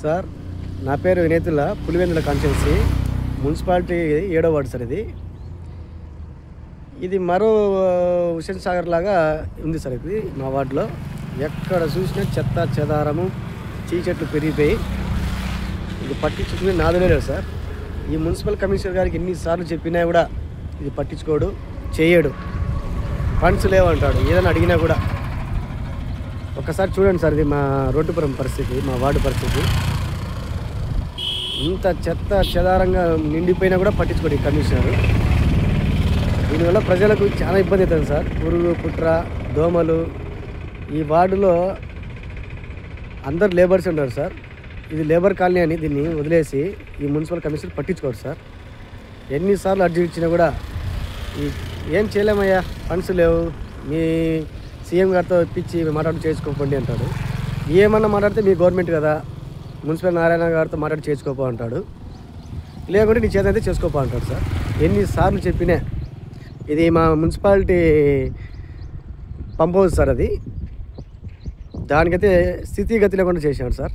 Sir నా పేరు వినేతుల్లా, Pulivendula constituency municipality 7వ వార్డు సార్. ఇది మరో హుస్సేన్ సాగర్ లాగా ఉంది సార్. ఇది మా వార్డులో ఎక్కడ చూసినా చెత్త చెదారము, చీచెట్లు పెరిగిపోయి ఇది పట్టించుకునే నాదులే లేదు సార్. ఈ మున్సిపల్ కమిషనర్ గారికి ఎన్నిసార్లు చెప్పినా కూడా ఇది పట్టించుకోడు, చేయడు. ఫండ్స్ లేవంటాడు ఏదైనా అడిగినా కూడా. ఒక్కసారి చూడండి సార్, ఇది మా రోడ్డుపురం పరిస్థితి, మా వార్డు పరిస్థితి. ఇంత చెత్త చెదారంగా నిండిపోయినా కూడా పట్టించుకోడు ఈ కమిషనర్. దీనివల్ల ప్రజలకు చాలా ఇబ్బంది అవుతుంది సార్. పురుగు, పుట్ర, దోమలు. ఈ వార్డులో అందరు లేబర్స్ ఉంటారు సార్. ఇది లేబర్ కాలనీ అని దీన్ని వదిలేసి ఈ మున్సిపల్ కమిషనర్ పట్టించుకోరు సార్. ఎన్నిసార్లు అర్జీ ఇచ్చినా కూడా ఏం చేయలేమయ్యా, ఫండ్స్ లేవు, మీ సీఎం గారితో ఇప్పించి మాట్లాడి చేసుకోకండి అంటాడు. ఏమన్నా మాట్లాడితే మీ గవర్నమెంట్ కదా, మున్సిపల్ నారాయణ గారితో మాట్లాడి చేసుకోపో అంటాడు. లేకుంటే నీ చేతనైతే చేసుకోపో అంటాడు సార్. ఎన్నిసార్లు చెప్పినా. ఇది మా మున్సిపాలిటీ పంప్ హౌస్ సార్. అది దానికైతే స్థితిగతి లేకుండా చేశాడు సార్.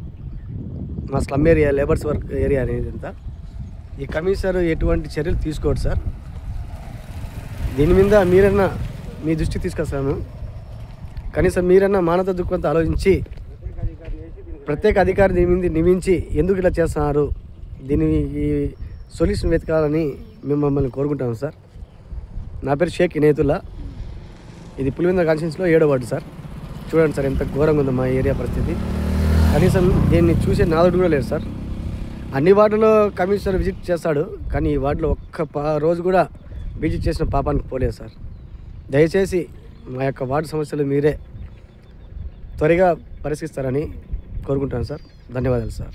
మా slum area, labours work area అనేది అంతా. ఈ కమిషనర్ ఎటువంటి చర్యలు తీసుకోడు సార్. దీని మీద మీరన్నా మీ దృష్టికి తీసుకొస్తాను. కనీసం మీరన్నా మానవత దృక్పథంతో ఆలోచించి ప్రత్యేక అధికారి దీని మీద నియమించి ఎందుకు ఇలా చేస్తున్నారు, దీని ఈ సొల్యూషన్ వెతకాలని మేము మమ్మల్ని కోరుకుంటాము సార్. నా పేరు షేక్ ఇనేతుల్లా. ఇది పులివెందుల కాన్స్టిట్యున్సీలో 7వ వార్డు సార్. చూడండి సార్ ఎంత ఘోరంగా ఉందో మా ఏరియా పరిస్థితి. కనీసం దీన్ని చూసే నాదుడు కూడా లేదు సార్. అన్ని వార్డులో కమిషనర్ విజిట్ చేస్తాడు, కానీ ఈ వార్డులో ఒక్క రోజు కూడా విజిట్ చేసిన పాపానికి పోలేదు సార్. దయచేసి మా యొక్క వార్డు సమస్యలు మీరే త్వరగా పరిశీలిస్తారని కోరుకుంటాను సార్. ధన్యవాదాలు సార్.